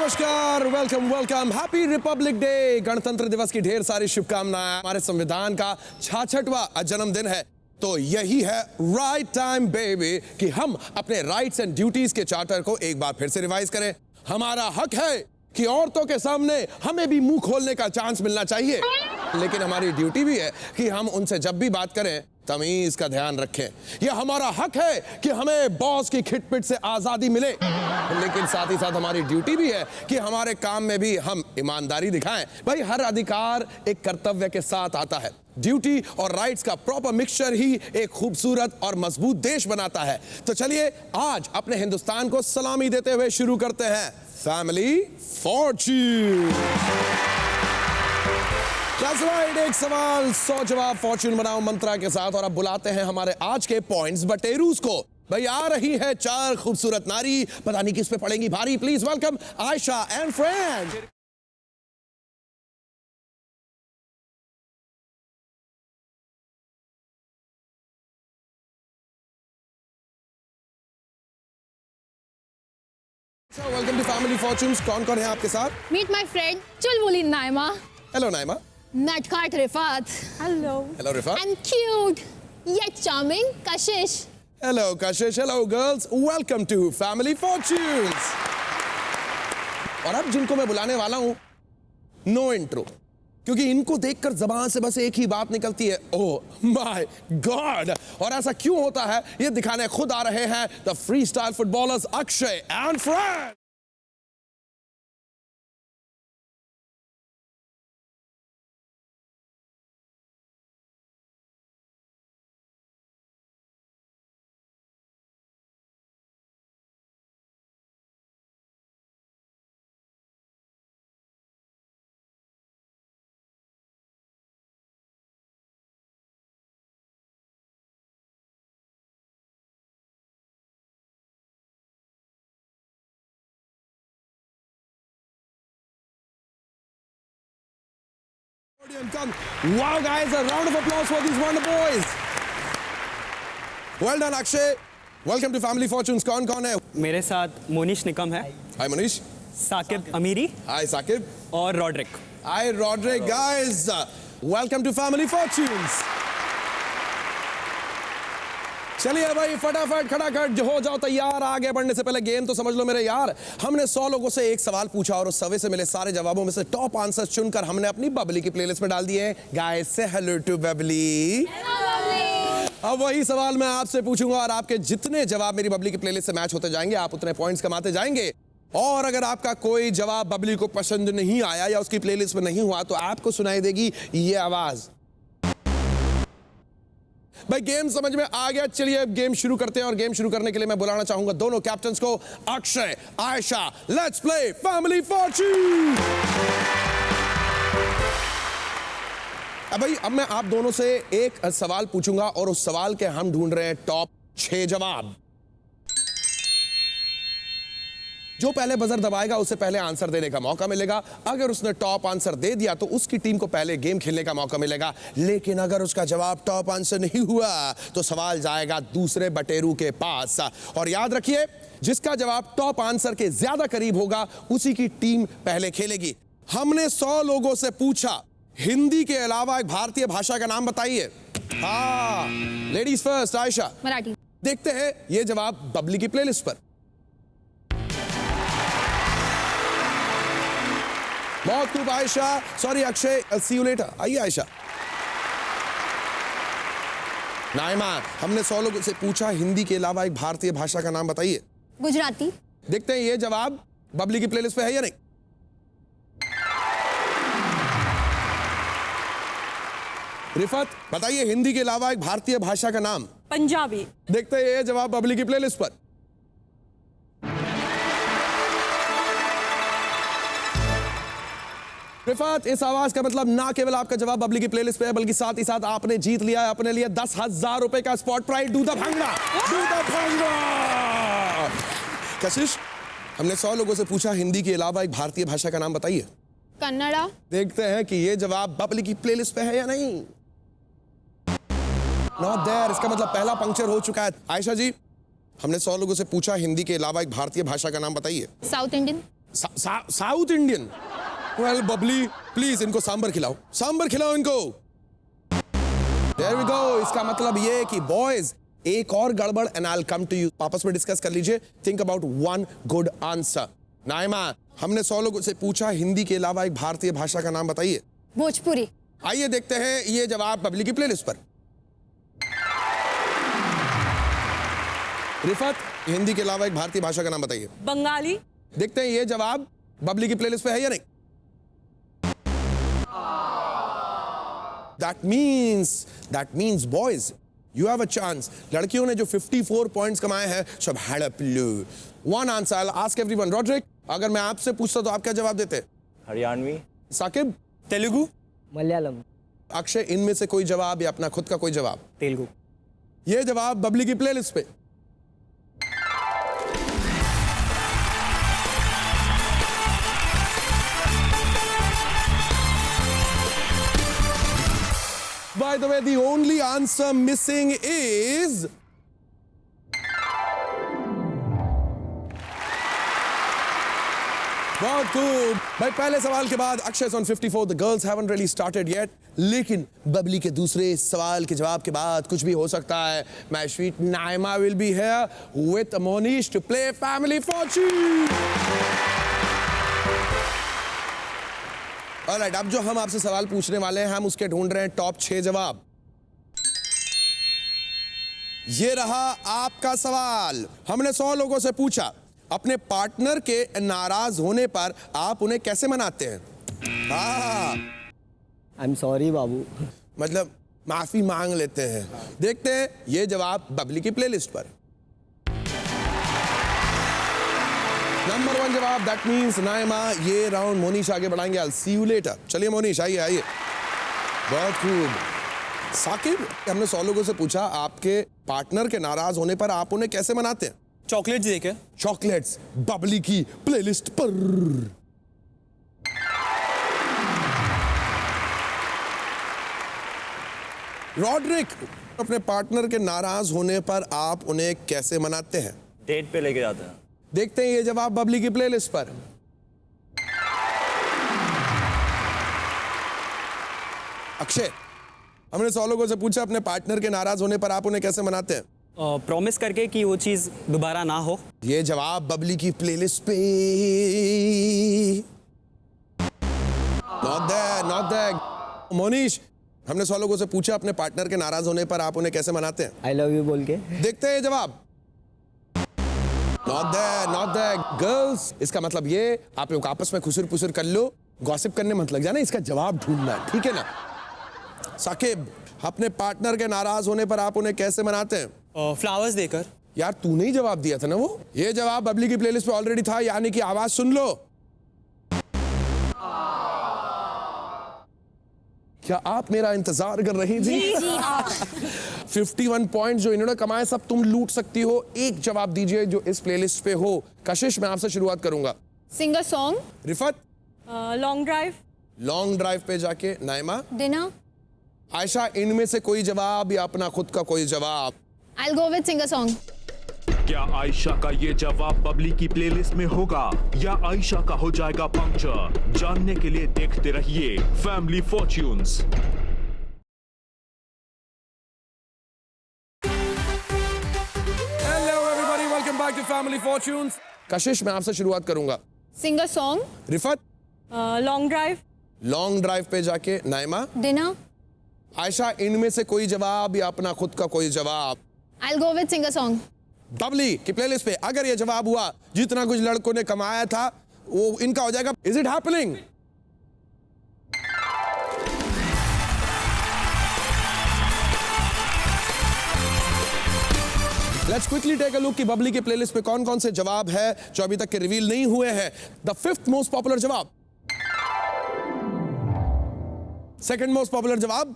नमस्कार, welcome welcome, happy republic day. गणतंत्र दिवस की ढेर सारी शुभकामनाएं। हमारे संविधान का 66वां जन्मदिन है, तो यही है राइट टाइम बेबी कि हम अपने राइट्स एंड ड्यूटीज के चार्टर को एक बार फिर से रिवाइज करें। हमारा हक है कि औरतों के सामने हमें भी मुंह खोलने का चांस मिलना चाहिए, लेकिन हमारी ड्यूटी भी है कि हम उनसे जब भी बात करें तमीज का ध्यान रखें। यह हमारा हक है कि हमें बॉस की खिटपिट से आजादी मिले, लेकिन साथ ही साथ हमारी ड्यूटी भी है कि हमारे काम में भी हम ईमानदारी दिखाएं। भाई, हर अधिकार एक कर्तव्य के साथ आता है। ड्यूटी और राइट्स का प्रॉपर मिक्सचर ही एक खूबसूरत और मजबूत देश बनाता है। तो चलिए आज अपने हिंदुस्तान को सलामी देते हुए शुरू करते हैं फैमिली फॉर्च्यून। एक सवाल 100 जवाब, फॉर्च्यून बनाओ मंत्रा के साथ। और अब बुलाते हैं हमारे आज के पॉइंट्स बटेरूस को। भाई, आ रही है 4 खूबसूरत नारी, पता नहीं किस पे पड़ेंगी भारी। Please welcome Ayesha and friends. Welcome to family Fortunes. कौन कौन है आपके साथ? Meet my friend चुलबुली नाइमा, हेलो नाइमा। नटखट Rifat, hello hello Rifa. and cute yet charming Kashish. Hello Kashish. Hello girls, welcome to family Fortunes. और अब जिनको मैं बुलाने वाला हूं, नो इंट्रो, क्योंकि इनको देखकर जबान से बस एक ही बात निकलती है, ओह माय गॉड। और ऐसा क्यों होता है ये दिखाने खुद आ रहे हैं the free style footballers Akshay and friends. Come. Wow, guys, a round of applause for these wonder boys. Well done, Akshay. Welcome to Family Fortunes. कौन है? मेरे साथ मोनिश निकम है, Hi, Manish. साकिब अमीरी Hi, Sakib. और Rodrick. Hi, Roderick. Guys, welcome to Family Fortunes. चलिए भाई, फटाफट खटाखट हो जाओ तैयार। आगे बढ़ने से पहले गेम तो समझ लो मेरे यार। हमने 100 लोगों से एक सवाल पूछा और उस सर्वे से मिले सारे जवाबों में से टॉप आंसर्स चुनकर हमने अपनी बबली की प्लेलिस्ट में डाल दिए। गाइस से हेलो टू बबली। अब वही सवाल मैं आपसे पूछूंगा और आपके जितने जवाब मेरी बबली की प्लेलिस्ट से मैच होते जाएंगे, आप उतने पॉइंट्स कमाते जाएंगे। और अगर आपका कोई जवाब बबली को पसंद नहीं आया या उसकी प्लेलिस्ट में नहीं हुआ, तो आपको सुनाई देगी ये आवाज। भाई, गेम समझ में आ गया। चलिए अब गेम शुरू करते हैं। और गेम शुरू करने के लिए मैं बुलाना चाहूंगा दोनों कैप्टन्स को, Akshay, Ayesha. Let's play family Fortune. अब मैं आप दोनों से एक सवाल पूछूंगा और उस सवाल के हम ढूंढ रहे हैं टॉप 6 जवाब। जो पहले बजर दबाएगा उसे पहले आंसर देने का मौका मिलेगा। अगर उसने टॉप आंसर दे दिया तो उसकी टीम को पहले गेम खेलने का मौका मिलेगा, लेकिन अगर उसका जवाब टॉप आंसर नहीं हुआ तो सवाल जाएगा दूसरे बटेरू के पास। और याद रखिए, जिसका जवाब टॉप आंसर के ज्यादा करीब होगा उसी की टीम पहले खेलेगी। हमने 100 लोगों से पूछा हिंदी के अलावा एक भारतीय भाषा का नाम बताइए। हाँ, लेडीज फर्स्ट, आयशा। मराठी। देखते हैं ये जवाब बबली की प्लेलिस्ट पर। बहुत खूब Ayesha. Sorry Akshay, see you later. आइए आयशा। नाइमा, हमने 100 लोगों से पूछा हिंदी के अलावा एक भारतीय भाषा का नाम बताइए। गुजराती। देखते हैं ये जवाब बबली की प्लेलिस्ट पे है या नहीं। रिफत, बताइए हिंदी के अलावा एक भारतीय भाषा का नाम। पंजाबी। देखते हैं ये जवाब बबली की प्लेलिस्ट पर। रिफात, इस आवाज का मतलब ना केवल आपका जवाब बबली की प्लेलिस्ट पे है, बल्कि साथ ही साथ आपने जीत लिया है अपने लिए 10,000 रुपए का spot prize. Do the bhangra, do the bhangra. Kashish, हमने 100 लोगों से पूछा हिंदी के अलावा एक भारतीय भाषा का नाम बताइए। कन्नड़ा। देखते हैं कि ये जवाब बबली की प्लेलिस्ट पे है या नहीं। नॉट देयर, इसका मतलब पहला पंक्चर हो चुका है। आयशा जी, हमने 100 लोगों से पूछा हिंदी के अलावा एक भारतीय भाषा का नाम बताइए। South Indian. South Indian. Well Babli, please इनको सांबर खिलाओ, सांबर खिलाओ इनको। There we go। इसका मतलब ये कि बॉयज एक और गड़बड़ and I will come to you. आपस में डिस्कस कर लीजिए। Think about one good answer. Naima, हमने 100 लोगों से पूछा हिंदी के अलावा एक भारतीय भाषा का नाम बताइए। भोजपुरी। आइए देखते हैं ये जवाब बबली की प्लेलिस्ट पर। रिफत, हिंदी के अलावा एक भारतीय भाषा का नाम बताइए। बंगाली। देखते हैं ये जवाब बबली की प्लेलिस्ट पे है या नहीं। That means boys, you have a chance। लड़कियों ने जो 54 पॉइंट्स कमाए हैं, सब हड़पलू। One answer, I'll ask everyone। Rodrick, अगर मैं आपसे पूछता तो आप क्या जवाब देते? हरियाणवी। साकिब? तेलुगु। मलयालम। अक्षय, इनमें से कोई जवाब या अपना खुद का कोई जवाब? तेलुगु। ये जवाब बबली की प्लेलिस्ट पे। By the way, the only answer missing is बहुत खूब भाई। पहले सवाल के बाद Akshay on 54। The girls haven't really started yet। लेकिन बबली के दूसरे सवाल के जवाब के बाद कुछ भी हो सकता है। My sweet Naima will be here with Monish to play Family Fortune। Alright, अब जो हम आपसे सवाल पूछने वाले हैं, हम उसके ढूंढ रहे हैं टॉप 6 जवाब। ये रहा आपका सवाल। हमने 100 लोगों से पूछा अपने पार्टनर के नाराज होने पर आप उन्हें कैसे मनाते हैं? आई एम सॉरी बाबू। मतलब माफी मांग लेते हैं। देखते हैं ये जवाब बबली की प्लेलिस्ट पर। नंबर 1 जवाब, दैट मीन्स नाइमा। ये राउंड मोनीश आगे बढ़ाएंगे। I'll see you later। चलिए मोनीश, आइए आइए। बहुत खूब। साकिब, हमने 100 लोगों से पूछा आपके पार्टनर के नाराज होने पर आप उन्हें कैसे मनाते हैं? चॉकलेट्स देके। चॉकलेट्स बबली की प्लेलिस्ट पर। रॉड्रिक, अपने पार्टनर के नाराज होने पर आप उन्हें कैसे मनाते हैं? डेट पे लेके जाते हैं। देखते हैं ये जवाब बबली की प्लेलिस्ट पर। अक्षय, हमने 100 लोगों से पूछा अपने पार्टनर के नाराज होने पर आप उन्हें कैसे मनाते हैं? प्रॉमिस करके कि वो चीज़ दोबारा ना हो। ये जवाब बबली की प्लेलिस्ट पे। Not that. मोनीश, हमने 100 लोगों से पूछा अपने पार्टनर के नाराज होने पर आप उन्हें कैसे मनाते हैं? आई लव यू बोल के। देखते हैं ये जवाब। Not that. गर्ल्स, इसका मतलब ये आप लोग आपस में खुसर पुसर कर लो, गॉसिप करने मत लग जाना, इसका जवाब ढूंढना है, ठीक है ना? साकिब, अपने पार्टनर के नाराज होने पर आप उन्हें कैसे मनाते हैं? फ्लावर्स देकर। यार तूने ही जवाब दिया था ना वो। ये जवाब बबली की प्लेलिस्ट पे ऑलरेडी था, यानी कि आवाज सुन लो। क्या आप मेरा इंतजार कर रही थी? 51 पॉइंट जो इन्होंने कमाए सब तुम लूट सकती हो। एक जवाब दीजिए जो इस प्लेलिस्ट पे हो। कशिश, मैं आपसे शुरुआत करूंगा। Sing a song. Rifat? Long drive. Long drive पे जाके। नाइमा? डिनर। आयशा, इनमें से कोई जवाब या अपना खुद का कोई जवाब? I'll go with sing a song. क्या आयशा का ये जवाब बबली की प्लेलिस्ट में होगा या आयशा का हो जाएगा पंक्चर? जानने के लिए देखते रहिए family Fortunes. Hello everybody, welcome back to family Fortunes. Kashish, मैं आपसे शुरुआत करूंगा। Sing a song. Rifat? Long drive. Long drive पे जाके। नाइमा? डिनर। आयशा, इनमें से कोई जवाब या अपना खुद का कोई जवाब? I'll go with sing a song. Babli की प्लेलिस्ट पे अगर ये जवाब हुआ, जितना कुछ लड़कों ने कमाया था वो इनका हो जाएगा। Is it happening? Let's quickly take a look कि बबली के प्लेलिस्ट पे कौन कौन से जवाब है जो अभी तक के रिवील नहीं हुए हैं। द 5th मोस्ट पॉपुलर जवाब, 2nd मोस्ट पॉपुलर जवाब,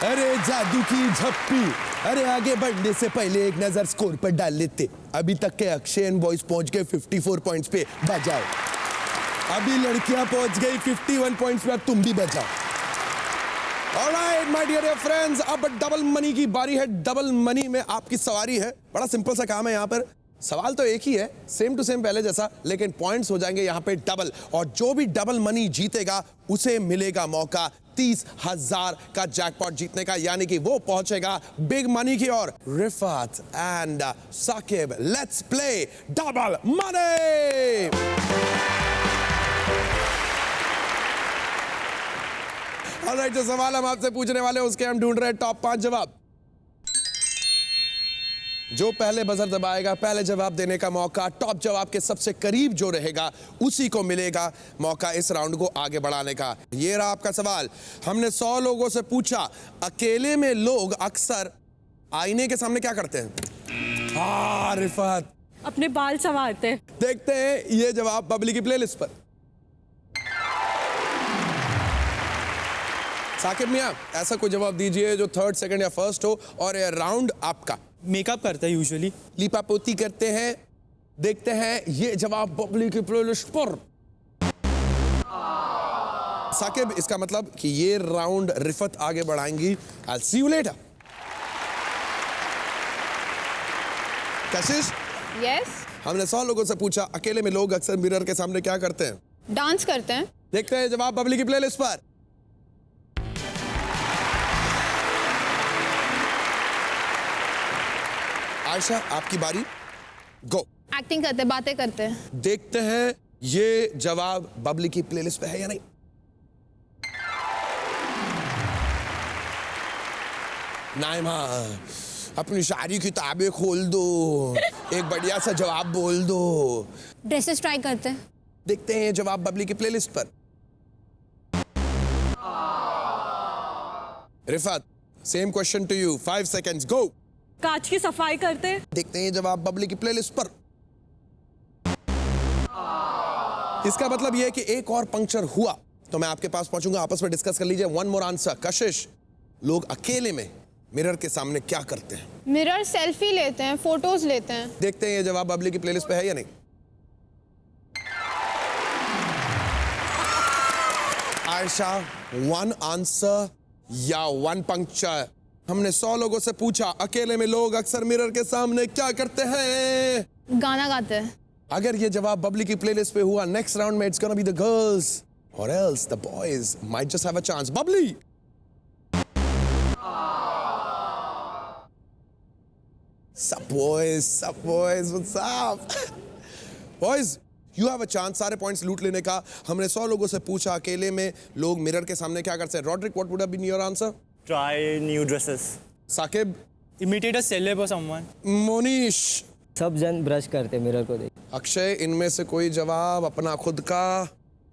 अरे जादू की झप्पी, अरे आगे बढ़ने से पहले एक नजर स्कोर पर डाल लेते। अभी तक के अक्षय एंड बॉयज पहुंच गए 54 पॉइंट्स पे, बजाओ। अभी लड़कियां पहुंच गई 51 पॉइंट्स पे, अब तुम भी बजाओ। ऑलराइट माय डियर फ्रेंड्स, अब डबल मनी की बारी है। डबल मनी में आपकी सवारी है। बड़ा सिंपल सा काम है यहाँ पर। सवाल तो एक ही है, सेम टू सेम पहले जैसा, लेकिन पॉइंट्स हो जाएंगे यहाँ पे डबल, और जो भी डबल मनी जीतेगा उसे मिलेगा मौका 30,000 का जैकपॉट जीतने का, यानी कि वो पहुंचेगा बिग मनी की ओर। Rifat and Sakib, let's play double money. Alright, जो सवाल हम आपसे पूछने वाले हैं उसके हम ढूंढ रहे हैं टॉप 5 जवाब। जो पहले बजर दबाएगा, पहले जवाब देने का मौका, टॉप जवाब के सबसे करीब जो रहेगा उसी को मिलेगा मौका इस राउंड को आगे बढ़ाने का। ये रहा आपका सवाल। हमने 100 लोगों से पूछा, अकेले में लोग अक्सर आईने के सामने क्या करते हैं? हाँ रिफात, अपने बाल संवारते। देखते हैं ये जवाब पब्लिक की प्लेलिस्ट पर। साकिब मियां, ऐसा कोई जवाब दीजिए जो थर्ड, सेकंड या फर्स्ट हो, और ये राउंड आपका। मेकअप करता है यूजुअली। लीपा पोती करते हैं। देखते हैं ये जवाब पब्लिक की प्लेलिस्ट पर। साकिब, इसका मतलब कि ये राउंड रिफत आगे बढ़ाएंगी। I'll see you later। Kashish, yes, हमने 100 लोगों से पूछा, अकेले में लोग अक्सर मिरर के सामने क्या करते हैं? डांस करते हैं। देखते हैं जवाब पब्लिक की प्लेलिस्ट पर। आयशा, आपकी बारी, गो। एक्टिंग करते हैं, बातें करते हैं। देखते हैं ये जवाब बबली की प्लेलिस्ट पे है या नहीं। नाइमा, अपनी सारी किताबें खोल दो, एक बढ़िया सा जवाब बोल दो। ड्रेसेस ट्राई करते हैं। देखते हैं ये जवाब बबली की प्लेलिस्ट पर। Rifat, same question to you, 5 seconds, go. कांच की सफाई करते। देखते हैं जवाब बबली की प्लेलिस्ट पर। इसका मतलब यह है कि एक और पंक्चर हुआ तो मैं आपके पास पहुंचूंगा, आपस में डिस्कस कर लीजिए। One more answer. कशिश, लोग अकेले में मिरर के सामने क्या करते हैं? मिरर सेल्फी लेते हैं, फोटोज लेते हैं। देखते हैं ये जवाब बबली की प्लेलिस्ट पे है या नहीं। आयशा, वन आंसर या वन पंक्चर। हमने 100 लोगों से पूछा, अकेले में लोग अक्सर मिरर के सामने क्या करते हैं? गाना गाते हैं। अगर ये जवाब बबली की प्लेलिस्ट पे हुआ, नेक्स्ट राउंड में it's gonna be the girls or else the boys might just have a chance. Babli, सब boys what's up? Boys, you have a chance सारे पॉइंट्स लूट लेने का। हमने 100 लोगों से पूछा, अकेले में लोग मिरर के सामने क्या करते हैं? Rodrick, what would have been your answer? Try new dresses. Saqib, imitate a celeb or someone. Monish, सब जन ब्रश करते मिरर को देख। अक्षय, इनमें से कोई जवाब अपना खुद का?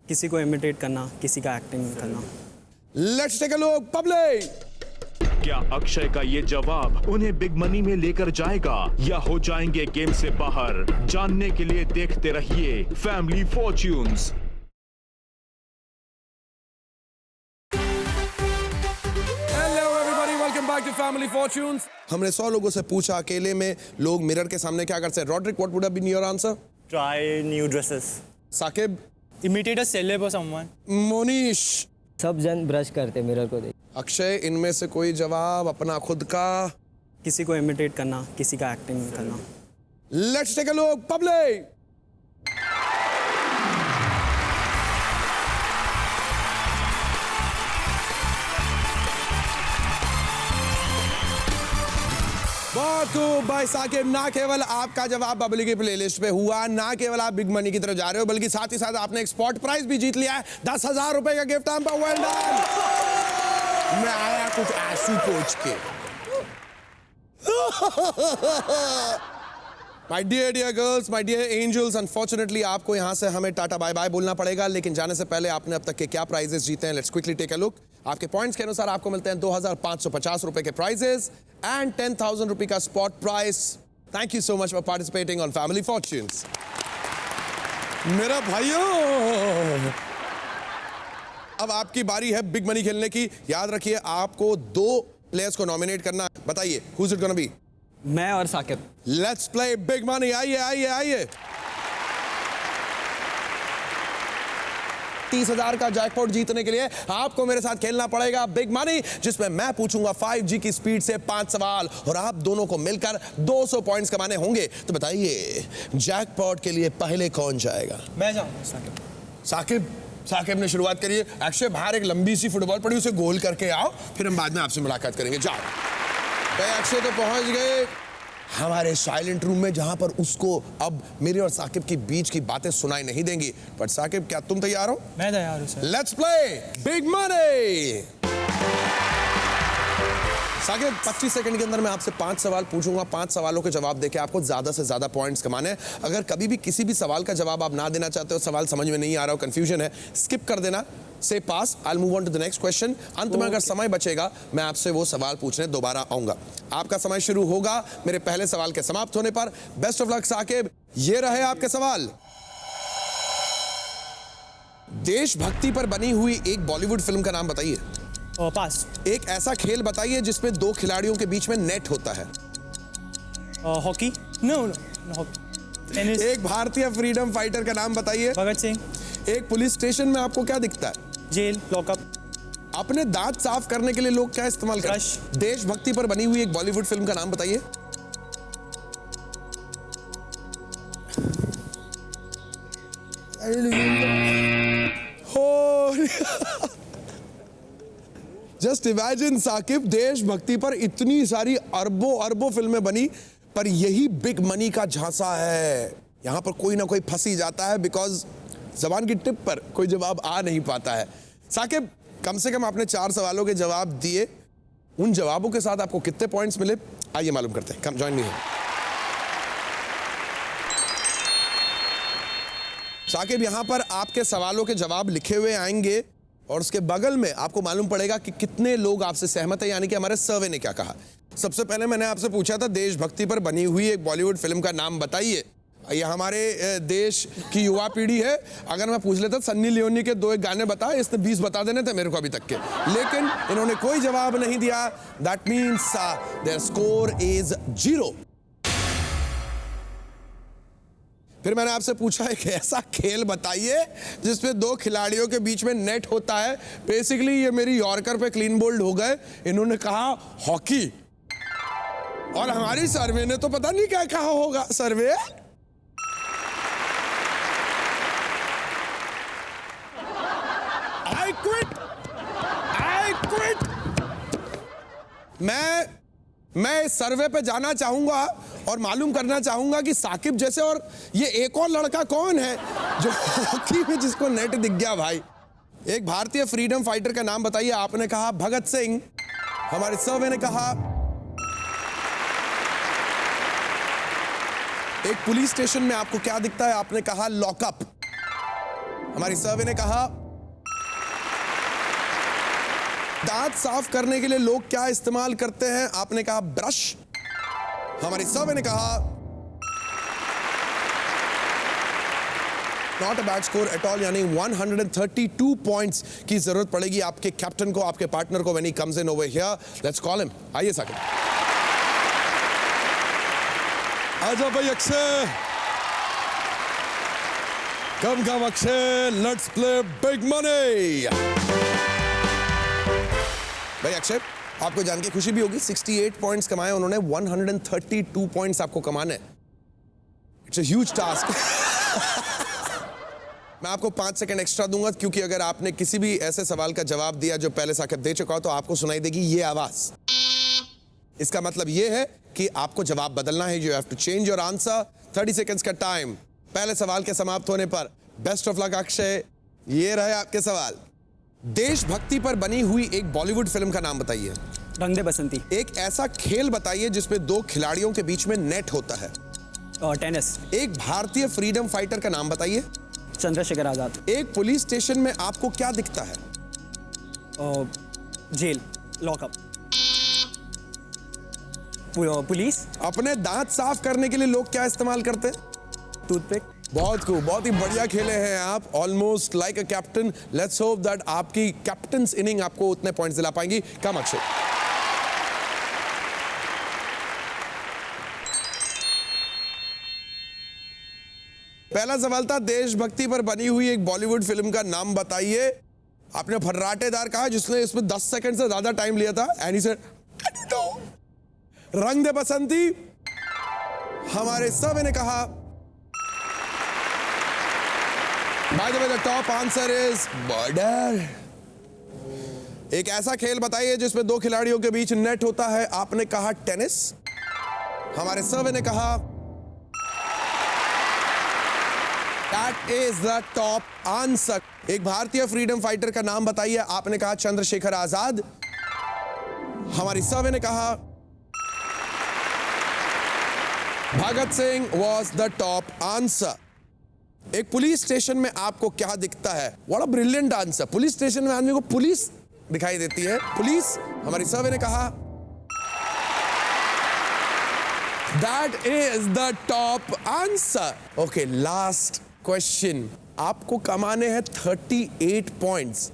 किसी को इमिटेट करना, किसी का एक्टिंग करना। Let's take a look. Public, क्या अक्षय का ये जवाब उन्हें बिग मनी में लेकर जाएगा या हो जाएंगे गेम से बाहर? जानने के लिए देखते रहिए family fortunes. Back to family fortunes. हमने 100 लोगों से पूछा, अकेले में लोग मिरर के सामने क्या करते हैं? Rodrick, what would have been your answer? Try new dresses. Saqib, imitate a celeb or someone. Monish, सब जन ब्रश करते मिरर को देख। अक्षय, इनमें से कोई जवाब अपना खुद का? किसी को इमिटेट करना, किसी का एक्टिंग करना। Let's take a look. Public, बहुत खूब भाई साकिब, ना केवल आपका जवाब बबली की प्लेलिस्ट पे हुआ, ना केवल आप बिग मनी की तरफ जा रहे हो, बल्कि साथ ही साथ आपने एक स्पॉट प्राइज भी जीत लिया है, 10,000 रुपए का गिफ्ट हैम्पर। Well done. मैं आया कुछ आंसू पोंछ के। My dear girls, my dear angels, unfortunately आपको यहां से हमें टाटा बाय बाय बोलना पड़ेगा, लेकिन जाने से पहले आपने अब तक के क्या प्राइजेस जीते हैं? Let's quickly take a look. आपके पॉइंट्स के अनुसार आपको मिलते हैं 2,550 रुपए के प्राइजेस एंड 10,000 रुपए का spot price. Thank you so much for participating on family fortunes. मेरा भाइयों, अब आपकी बारी है बिग मनी खेलने की। याद रखिए, आपको 2 प्लेयर्स को नॉमिनेट करना है। बताइए, who is it gonna be? मैं और Saqib. Let's play big money. आइए आइए आइए। 30,000 का जैकपॉट जीतने के लिए आपको मेरे साथ खेलना पड़ेगा बिग मनी, जिसमें मैं पूछूंगा 5G की स्पीड से 5 सवाल और आप दोनों को मिलकर 200 पॉइंट्स कमाने होंगे। तो बताइए जैकपॉट के लिए पहले कौन जाएगा? मैं जाऊँ साकिब। साकिब ने शुरुआत करी है। अक्षय बाहर एक लंबी सी फुटबॉल पड़ी, उसे गोल करके आओ, फिर हम बाद में आपसे मुलाकात करेंगे। जाओ भाई। अक्षय तो पहुंच गए हमारे साइलेंट रूम में, जहां पर उसको अब मेरे और साकिब के बीच की बातें सुनाई नहीं देंगी। पर साकिब, क्या तुम तैयार हो? मैं तैयार हूँ sir. Let's play big money. Saqib 25 second के अंदर मैं आपसे 5 सवाल पूछूंगा। 5 सवालों के जवाब देके आपको ज्यादा से ज्यादा पॉइंट्स कमाने हैं। अगर कभी भी किसी भी सवाल का जवाब आप ना देना चाहते हो, सवाल समझ में नहीं आ रहा हो, कंफ्यूजन है, स्किप कर देना, say pass. I will move on to the next question. अंत में अगर समय बचेगा मैं आपसे वो सवाल पूछने दोबारा आऊंगा। आपका समय शुरू होगा मेरे पहले सवाल के समाप्त होने पर। बेस्ट ऑफ लक साकिब, ये रहे आपके सवाल। देशभक्ति पर बनी हुई एक बॉलीवुड फिल्म का नाम बताइए। पास। एक ऐसा खेल बताइए जिसमें 2 खिलाड़ियों के बीच में नेट होता है। हॉकी। No hockey. टेनिस। एक भारतीय फ्रीडम फाइटर का नाम बताइए। भगत सिंह। एक पुलिस स्टेशन में आपको क्या दिखता है? Jail, lockup. अपने दांत साफ करने के लिए लोग क्या इस्तेमाल करते ब्रश। हैं? देशभक्ति पर बनी हुई एक बॉलीवुड फिल्म का नाम बताइए। जस्ट इमेजिन साकिब, देशभक्ति पर इतनी सारी अरबों फिल्में बनी, पर यही बिग मनी का झांसा है। यहां पर कोई ना कोई फंस ही जाता है, बिकॉज जबान की टिप पर कोई जवाब आ नहीं पाता है। साकिब, कम से कम आपने 4 सवालों के जवाब दिए। उन जवाबों के साथ आपको कितने पॉइंट्स मिले, आइए मालूम करते हैं। कम जॉइन मी। साकिब, यहां पर आपके सवालों के जवाब लिखे हुए आएंगे और उसके बगल में आपको मालूम पड़ेगा कि कितने लोग आपसे सहमत है, यानी कि हमारे सर्वे ने क्या कहा। सबसे पहले मैंने आपसे पूछा था देशभक्ति पर बनी हुई एक बॉलीवुड फिल्म का नाम बताइए। ये हमारे देश की युवा पीढ़ी है। अगर मैं पूछ लेता सन्नी लियोनी के 2 गाने बता, इसने 20 बता देने थे मेरे को अभी तक के, लेकिन इन्होंने कोई जवाब नहीं दिया। That means their score is 0। फिर मैंने आपसे पूछा एक ऐसा खेल बताइए जिसपे 2 खिलाड़ियों के बीच में नेट होता है। बेसिकली ये मेरी यॉर्कर पे क्लीन बोल्ड हो गए। इन्होंने कहा हॉकी, और हमारी सर्वे ने तो पता नहीं क्या कहा होगा। सर्वे आई क्विट। मैं इस सर्वे पे जाना चाहूंगा और मालूम करना चाहूंगा कि साकिब जैसे और ये एक और लड़का कौन है जो हॉकी में जिसको नेट दिख गया। भाई, एक भारतीय फ्रीडम फाइटर का नाम बताइए। आपने कहा भगत सिंह, हमारे सर्वे ने कहा। एक पुलिस स्टेशन में आपको क्या दिखता है? आपने कहा लॉकअप, हमारी सर्वे ने कहा। दांत साफ करने के लिए लोग क्या इस्तेमाल करते हैं? आपने कहा ब्रश, हमारी सर्वे ने कहा। Not a bad score at all, यानी 132 पॉइंट्स की जरूरत पड़ेगी आपके कैप्टन को, आपके पार्टनर को when he comes in over here. Let's call him. आइए साकिब। आजा भाई Akshay, come Akshay, let's play big money. भाई अक्षय, आपको जान के खुशी भी होगी 68 पॉइंट्स कमाए उन्होंने, 132 पॉइंट्स आपको कमाने। It's a huge task. मैं आपको 5 सेकंड एक्स्ट्रा दूंगा, क्योंकि अगर आपने किसी भी ऐसे सवाल का जवाब दिया जो पहले साकिब दे चुका हो तो आपको सुनाई देगी ये आवाज। इसका मतलब ये है कि आपको जवाब बदलना है। You have to change your answer. 30 seconds का टाइम पहले सवाल के समाप्त होने पर। बेस्ट ऑफ लक अक्षय, ये रहे आपके सवाल। देशभक्ति पर बनी हुई एक बॉलीवुड फिल्म का नाम बताइए। रंग दे बसंती। एक ऐसा खेल बताइए जिसमें 2 खिलाड़ियों के बीच में नेट होता है। टेनिस। एक भारतीय फ्रीडम फाइटर का नाम बताइए। चंद्रशेखर आजाद। एक पुलिस स्टेशन में आपको क्या दिखता है? Jail, lockup. पुलिस। अपने दांत साफ करने के लिए लोग क्या इस्तेमाल करते हैं? टूथपिक। बहुत खूब, बहुत ही बढ़िया खेले हैं आप, almost like a captain. Let's hope that आपकी कैप्टन्स इनिंग आपको उतने पॉइंट्स दिला पाएंगी। कम अक्षय। पहला सवाल था देशभक्ति पर बनी हुई एक बॉलीवुड फिल्म का नाम बताइए। आपने फर्राटेदार कहा जिसने इसमें 10 सेकंड से ज्यादा टाइम लिया था। एंड ही सेड रंग दे बसंती। हमारे सभी ने कहा by the way the top answer is border. एक ऐसा खेल बताइए जिसमें दो खिलाड़ियों के बीच नेट होता है। आपने कहा टेनिस। हमारे सर्वे ने कहा that is the top answer. एक भारतीय फ्रीडम फाइटर का नाम बताइए। आपने कहा चंद्रशेखर आजाद। हमारी सर्वे ने कहा Bhagat Singh was the top answer. एक पुलिस स्टेशन में आपको क्या दिखता है? What a brilliant answer. Police station में आदमी को पुलिस दिखाई देती है। पुलिस। हमारी सर्वे ने कहा that is the top answer. Okay, last question. आपको कमाने हैं 38 points.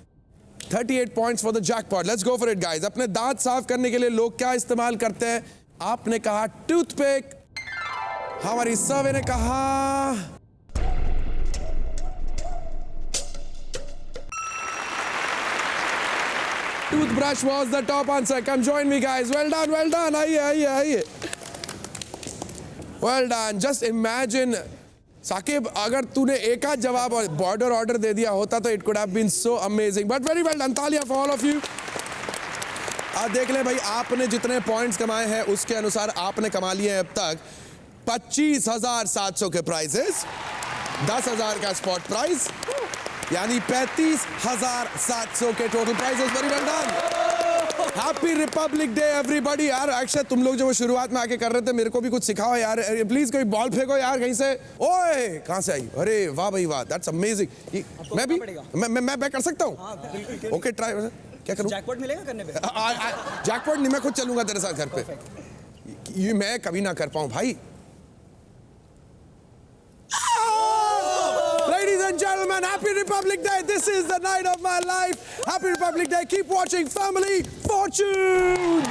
38 points for the jackpot. Let's go for it guys. अपने दांत साफ करने के लिए लोग क्या इस्तेमाल करते हैं? आपने कहा टूथपिक। हमारी सर्वे ने कहा toothbrush was the top answer. Come join me guys. Well done, well done. आइए आइए आइए। Well done. Just imagine Saqib, अगर तूने एक आध जवाब बॉर्डर ऑर्डर दे दिया होता तो it could have been so amazing, but very well done. तालियां फॉर ऑल ऑफ यू। देख ले भाई, आपने जितने पॉइंट्स कमाए हैं उसके अनुसार आपने कमा लिए हैं अब तक 25,700 के प्राइजेस, 10,000 का स्पॉट प्राइज, यानी 35,700 के total prizes. Very well done. Happy republic day everybody. यार अक्षय, तुम लोग जो वो शुरुआत में आके कर रहे थे, मेरे को भी कुछ सिखाओ यार। प्लीज कोई बॉल फेंको यार कहीं से। ओए, कहां से आई? अरे वाह भाई वाह, दैट्स अमेजिंग। मैं भी मैं कर सकता हूँ? Okay, try. क्या करूँ? जैकपॉट मिलेगा करने पे? जैकपॉट नहीं, मैं खुद चलूंगा तेरे साथ घर पे। ये मैं कभी ना कर पाऊं भाई। Ladies and gentlemen, Happy Republic Day. This is the night of my life. Happy Republic Day. Keep watching Family Fortune.